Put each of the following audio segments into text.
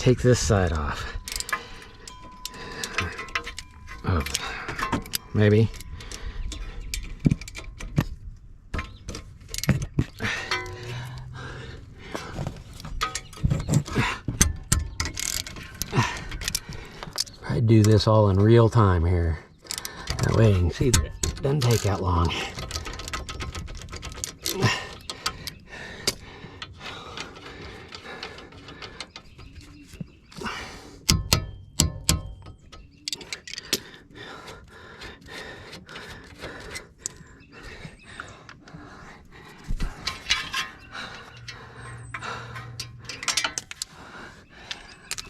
take this side off. Oh, maybe. I do this all in real time here. That way you can see that it doesn't take that long.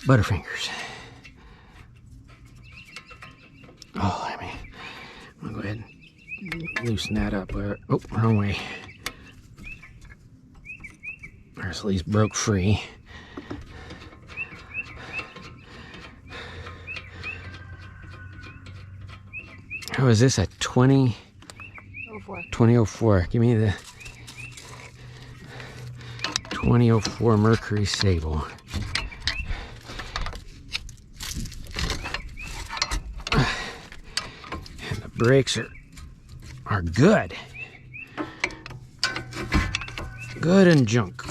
Butterfingers. Oh, I'm gonna go ahead and loosen that up. Oh, wrong way. Or at least broke free. Oh, is this a 2004? 2004. Give me the 2004 Mercury Sable. Brakes are good. Good and junk.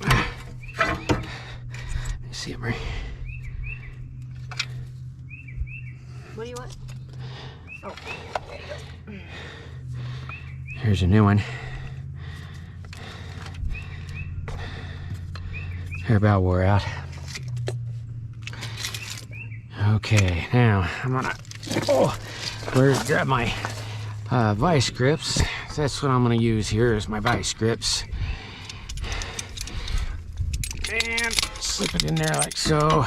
Let me see it, Marie. What do you want? Oh, there you go. Here's a new one. They're about wore out. Okay, now I'm gonna grab my vice grips. That's what I'm going to use here is my vice grips. And slip it in there like so.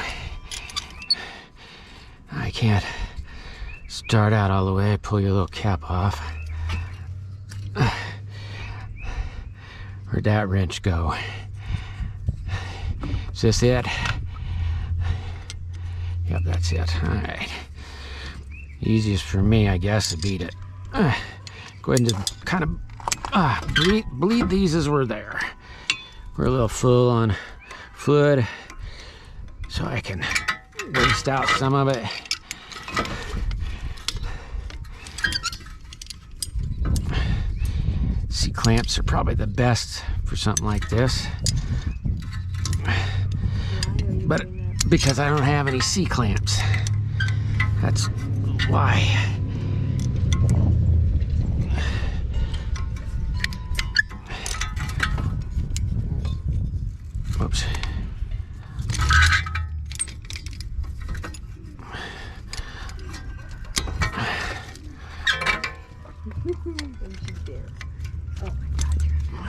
I can't start out all the way. Pull your little cap off. Where'd that wrench go? Is this it? Yep, that's it. All right. Easiest for me, I guess, to beat it. Go ahead and just kind of bleed these as we're there. We're a little full on fluid, so I can waste out some of it. C-clamps are probably the best for something like this. But because I don't have any C-clamps, that's why. Whoops. Oh my God,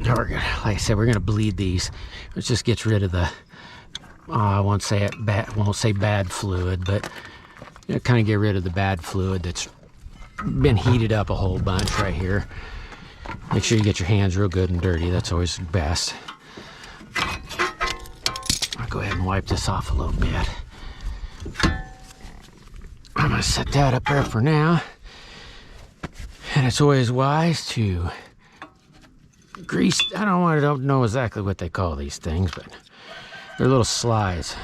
Now we're gonna, like I said, we're gonna bleed these. It just gets rid of the, I won't say bad fluid, but kind of get rid of the bad fluid that's been heated up a whole bunch right here. Make sure you get your hands real good and dirty. That's always the best. I'll go ahead and wipe this off a little bit. I'm gonna set that up there for now. And it's always wise to grease. I don't know exactly what they call these things, but they're little slides.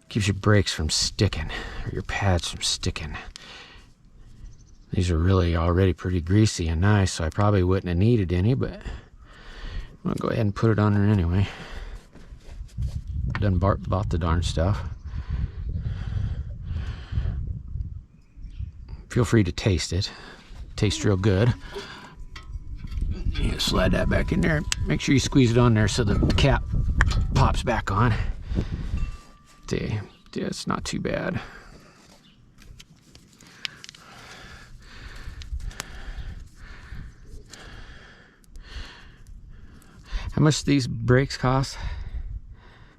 Keeps your brakes from sticking, or your pads from sticking. These are really already pretty greasy and nice, so I probably wouldn't have needed any, but I'm gonna go ahead and put it on there anyway. Done bought the darn stuff. Feel free to taste it. Tastes real good. You slide that back in there. Make sure you squeeze it on there so the cap pops back on. See, yeah, it's not too bad. How much do these brakes cost?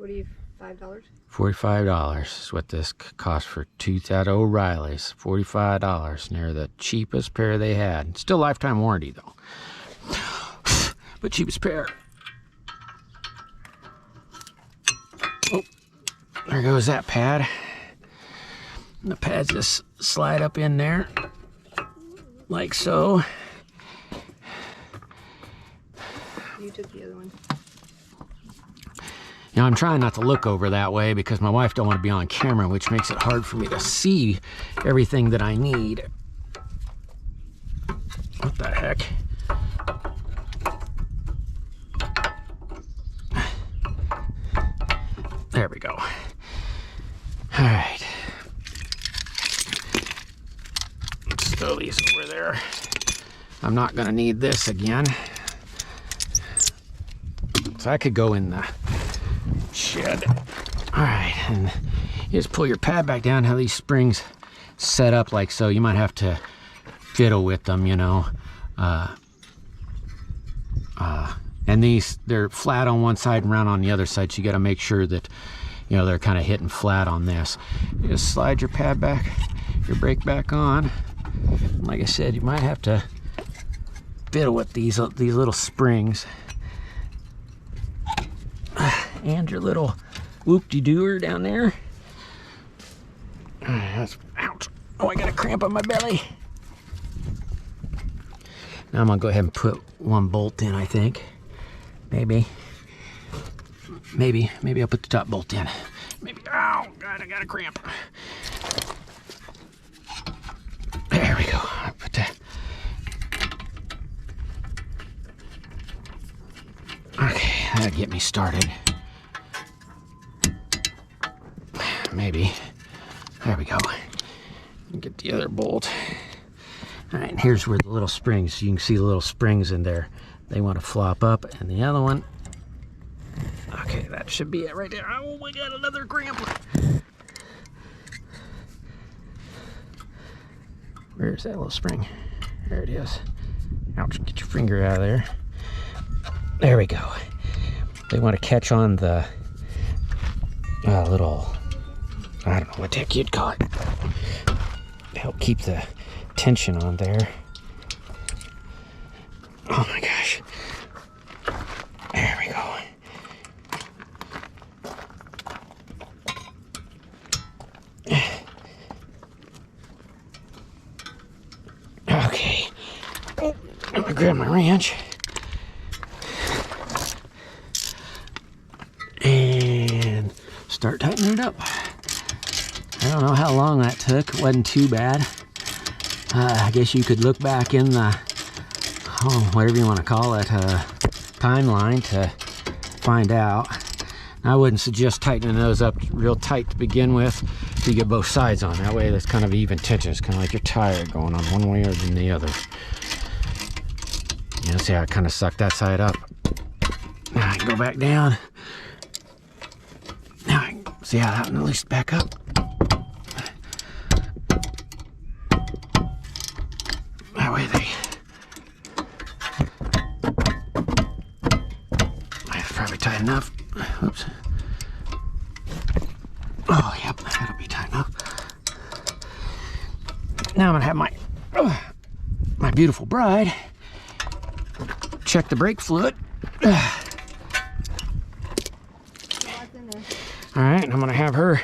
$45 $45. $45 is what this cost for tooth at O'Reilly's. $45. Near the cheapest pair they had. Still lifetime warranty though. But cheapest pair. Oh, there goes that pad. And the pads just slide up in there like so. You took the other one. You know, I'm trying not to look over that way because my wife don't want to be on camera, which makes it hard for me to see everything that I need. What the heck? There we go. All right. Let's throw these over there. I'm not gonna need this again. So I could go in the shed. All right, and you just pull your pad back down, how these springs set up like so. You might have to fiddle with them, you know. And these, they're flat on one side and round on the other side, so you gotta make sure that, you know, they're kind of hitting flat on this. You just slide your pad back, your brake back on. And like I said, you might have to fiddle with these little springs. And your little whoop-de-dooer down there. That's, ouch. Oh, I got a cramp on my belly. Now I'm gonna go ahead and put one bolt in, I think. Maybe I'll put the top bolt in. Maybe, oh God, I got a cramp. There we go. I put that. Okay, that'll get me started. Maybe. There we go. Get the other bolt. All right, here's where the little springs, you can see the little springs in there. They want to flop up, and the other one, okay, that should be it right there. Oh, we got another cramp. Where's that little spring? There it is. Ouch, get your finger out of there. There we go. They want to catch on the little, I don't know what the heck you'd call it. Help keep the tension on there. Oh my gosh. There we go. Okay. Oh, I'm gonna grab my wrench. And start tightening it up. I don't know how long that took. It wasn't too bad. I guess you could look back in the, whatever you want to call it, timeline to find out. I wouldn't suggest tightening those up real tight to begin with, so you get both sides on. That way there's kind of even tension. It's kind of like your tire going on one way or than the other. You know, see how I kind of sucked that side up. Now I can go back down. Now I can see how that one released back up. That way that's probably tight enough. Oops. Oh, yep, that'll be tight enough. Now I'm gonna have my beautiful bride check the brake fluid. All right, and I'm gonna have her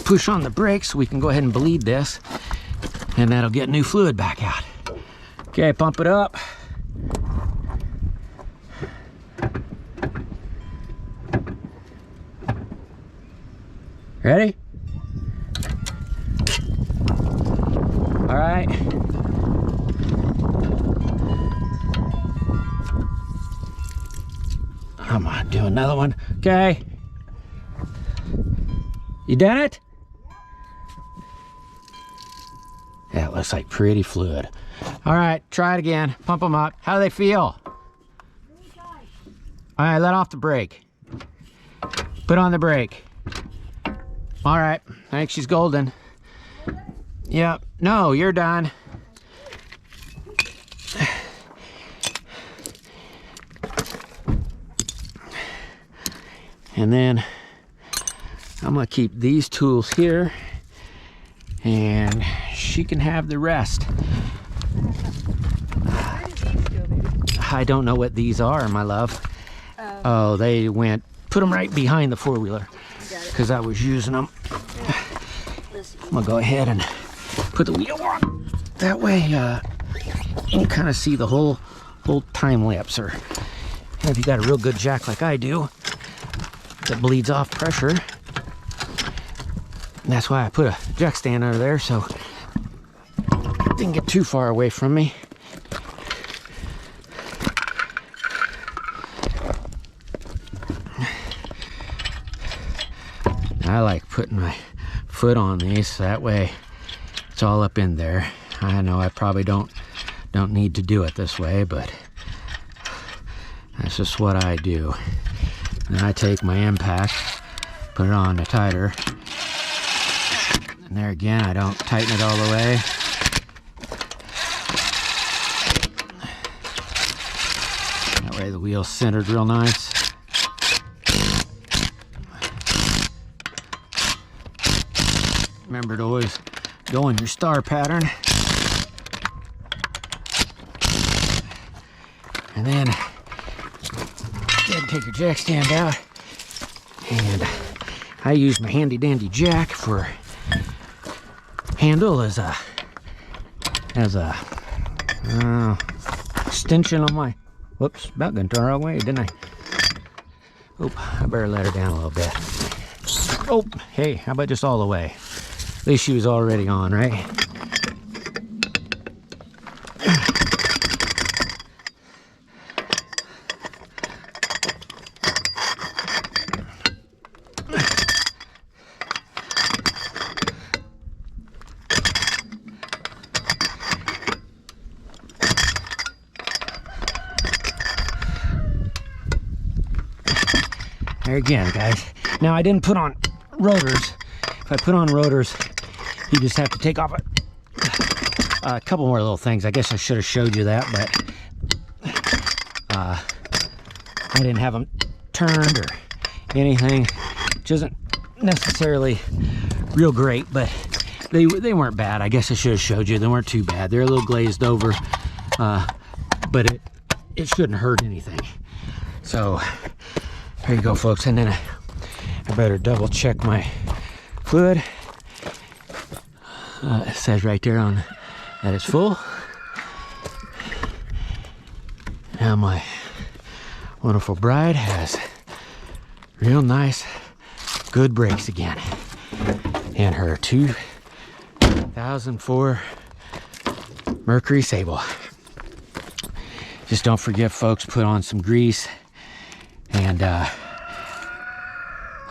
push on the brakes so we can go ahead and bleed this, and that'll get new fluid back out. Okay, pump it up. Ready? All right. I'm gonna do another one. Okay. You done it? Yeah, it looks like pretty fluid. All right, try it again. Pump them up. How do they feel? All right, let off the brake. Put on the brake. All right, I think she's golden. Yep, no, you're done. And then I'm gonna keep these tools here, and she can have the rest. Where did these go, baby? I don't know what these are, my love. Oh, they went, put them right behind the four-wheeler because I was using them. I'm gonna go ahead and put the wheel on. That way you can kind of see the whole time lapse. Or if you got a real good jack like I do that bleeds off pressure, that's why I put a jack stand under there so it didn't get too far away from me. I like putting my foot on these, that way it's all up in there. I know I probably don't need to do it this way, but that's just what I do. Then I take my impact, put it on the tighter, and there again, I don't tighten it all the way. That way the wheel's centered real nice. Remember to always go in your star pattern. And then take your jack stand out. And I use my handy dandy jack for handle as a extension on my, whoops, about gonna turn the wrong way, didn't I? Oh, I better let her down a little bit. Oh, hey, how about just all the way? At least she was already on, right? There again, guys. Now, I didn't put on rotors. If I put on rotors, you just have to take off a couple more little things. I guess I should have showed you that, but I didn't have them turned or anything, which isn't necessarily real great, but they weren't bad. I guess I should have showed you. They weren't too bad. They're a little glazed over, but it shouldn't hurt anything. So there you go, folks. And then I better double check my fluid. It says right there on that it's full. Now my wonderful bride has real nice, good brakes again. And her 2004 Mercury Sable. Just don't forget, folks, put on some grease. And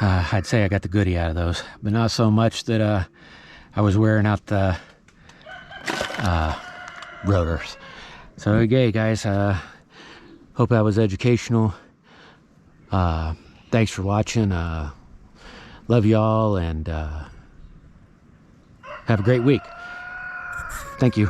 I'd say I got the goodie out of those, but not so much that I was wearing out the rotors. So okay, guys, hope that was educational. Thanks for watching. Love y'all, and have a great week. Thank you.